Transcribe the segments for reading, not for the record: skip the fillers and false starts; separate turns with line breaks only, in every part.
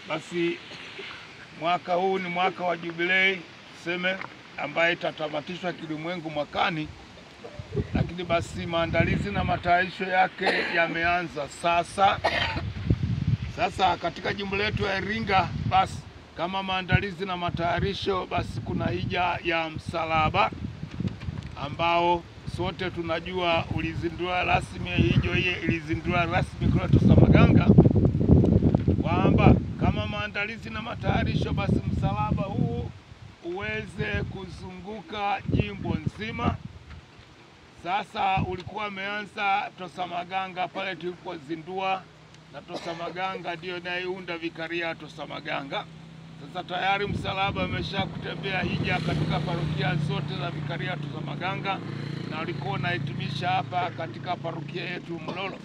Basi mwaka huu ni mwaka wa jubilei tuseme, ambaye itatamatishwa kilimwengu mwakani, lakini basi maandalizi na matayarisho yake yameanza sasa. Sasa katika jimbo letu ya Iringa, basi kama maandalizi na matayarisho, basi kuna hija ya msalaba ambao sote tunajua ulizindua rasmi, hija hii ilizindua rasmi kule Tosamaganga, kwamba kama maandalizi na matayarisho, basi msalaba huu uweze kuzunguka jimbo nzima. Sasa ulikuwa umeanza Tosamaganga pale tulipozindua, na Tosamaganga ndio inayounda vikaria Tosamaganga. Sasa tayari msalaba umesha kutembea hija katika parokia zote za vikaria Tosamaganga, na ulikuwa unahitimisha hapa katika parokia yetu Mlolo.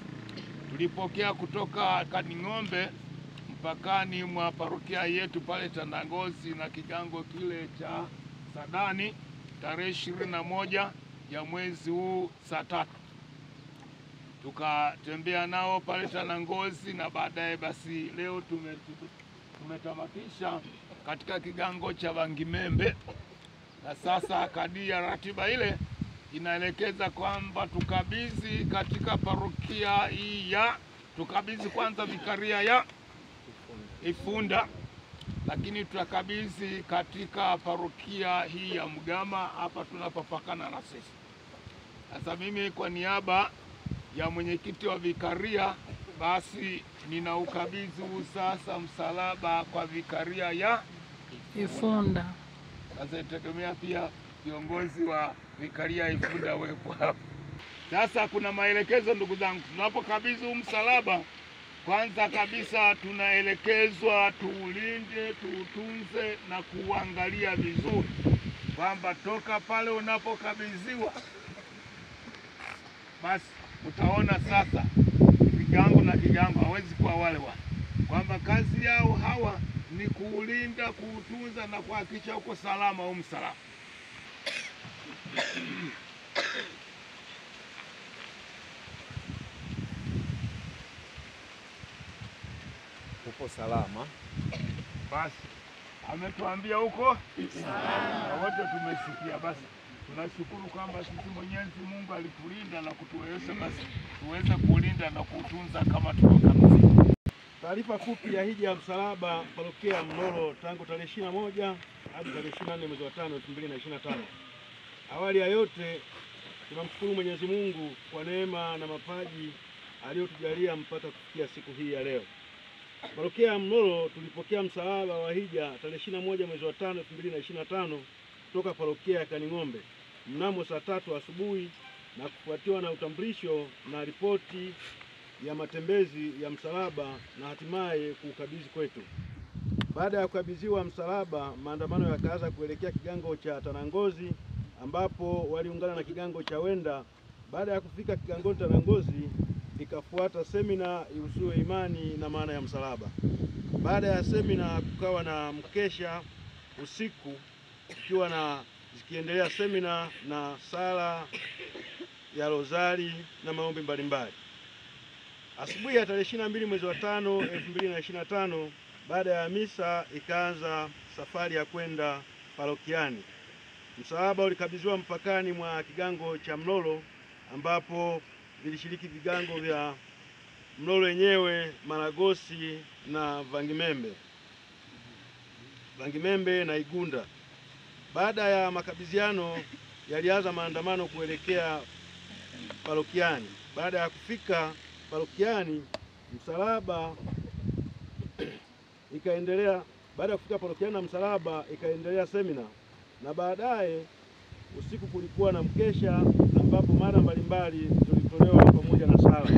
Tulipokea kutoka Kaning'ombe mpakani mwa parokia yetu pale Tanangozi na kigango kile cha Sadani tarehe 21 ya mwezi huu saa 3. Tukatembea nao pale Tanangozi, na baadaye basi leo tumetamatisha katika kigango cha Vangimembe. Na sasa kadiri ya ratiba ile inaelekeza kwamba tukabidhi katika parokia hii tukabidhi kwanza vikaria ya Ifunda, lakini tutakabidhi katika parokia hii ya Mgama hapa tunapopakana na sisi. Sasa mimi kwa niaba ya mwenyekiti wa vikaria, basi ninaukabidhi sasa msalaba kwa vikaria ya
Ifunda.
Sasa itegemea pia viongozi wa vikaria Ifunda wepo hapa. Sasa kuna maelekezo ndugu zangu, tunapokabidhi msalaba, kwanza kabisa tunaelekezwa tuulinde, tuutunze na kuangalia vizuri, kwamba toka pale unapokabidhiwa, basi utaona sasa kigango na kigango hawezi kuwa wale, kwamba kazi yao hawa ni kuulinda, kuutunza na kuhakikisha uko salama au msalama.
Uko salama.
Basi ametuambia huko salama, na wote tumesikia. Basi tunashukuru kwamba sisi Mwenyezi Mungu alitulinda na kutuwezesha basi tuweze kulinda na kutunza kama tulivyokamilika.
Taarifa fupi ya hija ya msalaba parokia ya Mlolo tangu tarehe 21 hadi tarehe 24 mwezi wa 5 2025. Awali ya yote tunamshukuru Mwenyezi Mungu kwa neema na mapaji aliyotujalia mpaka kufikia siku hii ya leo. Parokia ya Mlolo tulipokea msalaba wa hija tarehe 21 mwezi wa 5 2025 kutoka parokia ya Kaning'ombe mnamo saa 3 asubuhi, na kufuatiwa na utambulisho na ripoti ya matembezi ya msalaba na hatimaye kukabidhi kwetu. Baada ya kukabidhiwa msalaba, maandamano yakaanza kuelekea kigango cha Tanangozi ambapo waliungana na kigango cha Wenda. Baada ya kufika kigangoni Tanangozi, ikafuata semina ihusuyo imani na maana ya msalaba. Baada ya semina kukawa na mkesha usiku, ikiwa na zikiendelea semina na sala ya rozari na maombi mbalimbali. Asubuhi ya tarehe 22 mwezi wa 5 2025, baada ya misa ikaanza safari ya kwenda parokiani. Msalaba ulikabidhiwa mpakani mwa kigango cha Mlolo ambapo vilishiriki vigango vya Mlolo yenyewe, Maragosi na Vangimembe na Igunda. Baada ya makabidhiano yalianza maandamano kuelekea parokiani. Baada ya kufika parokiani, msalaba ikaendelea. Baada ya kufika parokiani na msalaba ikaendelea semina, na baadaye usiku kulikuwa na mkesha ambapo mada mbalimbali zilitolewa pamoja na sala.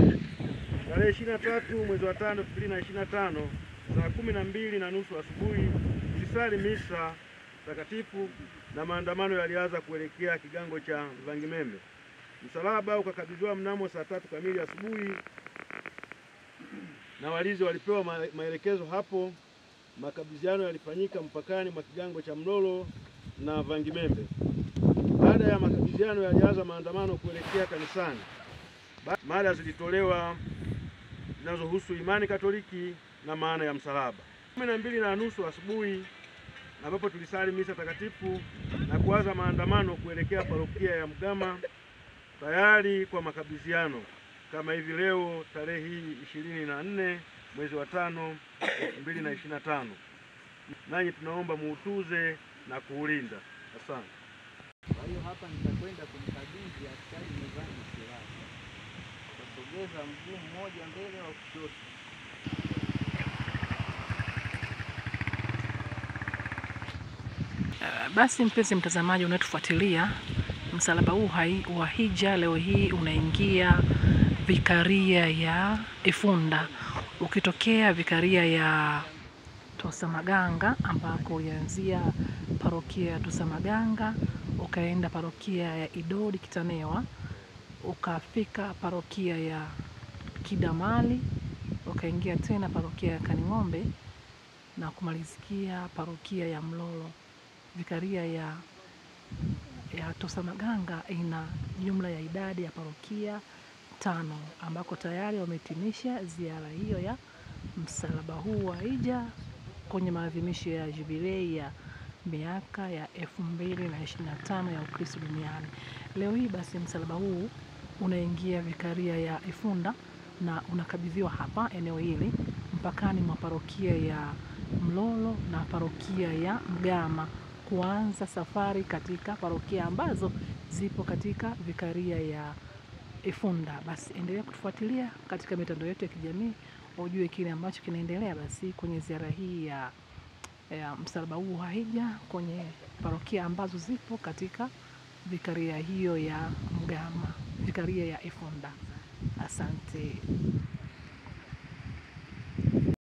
Tarehe 23 mwezi wa 5 2025 saa 12:30 asubuhi tulisali misa takatifu na maandamano yalianza kuelekea kigango cha Vangimembe. Msalaba ukakabidhiwa mnamo saa 3 kamili asubuhi, na walinzi walipewa maelekezo hapo. Makabidhiano yalifanyika mpakani mwa kigango cha Mlolo na Vangimembe. Baada ya makabidhiano yalianza maandamano kuelekea kanisani. Mada zilitolewa zinazohusu imani Katoliki na maana ya msalaba. 12:30 asubuhi, ambapo tulisali misa takatifu na kuanza maandamano kuelekea parokia ya Mgama tayari kwa makabidhiano, kama hivi leo tarehe hii 24 mwezi wa 5 2025. Nanyi tunaomba muutuze na kuulinda. Asante.
Kwa hiyo hapa nitakwenda kumkabidhi askari mezani silaha. Tutasogeza mguu mmoja mbele wa kushoto.
Basi mpenzi mtazamaji unatufuatilia, msalaba huu wa hija leo hii unaingia vikaria ya Ifunda. Ukitokea vikaria ya Tosamaganga ambako ulianzia parokia ya Tosamaganga, ukaenda parokia ya Idodi Kitanewa, ukafika parokia ya Kidamali, ukaingia tena parokia ya Kaning'ombe na kumalizikia parokia ya Mlolo. Vikaria ya Tosamaganga ina jumla ya idadi ya parokia 5 ambako tayari wamehitimisha ziara hiyo ya msalaba huu wa hija kwenye maadhimisho ya jubilei ya miaka ya 2025 ya Ukristo duniani. Leo hii basi msalaba huu unaingia vikaria ya Ifunda na unakabidhiwa hapa eneo hili mpakani mwa parokia ya Mlolo na parokia ya Mgama, kuanza safari katika parokia ambazo zipo katika vikaria ya Ifunda. Basi endelea kutufuatilia katika mitandao yetu ya kijamii ujue kile ambacho kinaendelea basi kwenye ziara hii ya msalaba huu wa hija kwenye parokia ambazo zipo katika vikaria hiyo ya Mgama, vikaria ya Ifunda. Asante.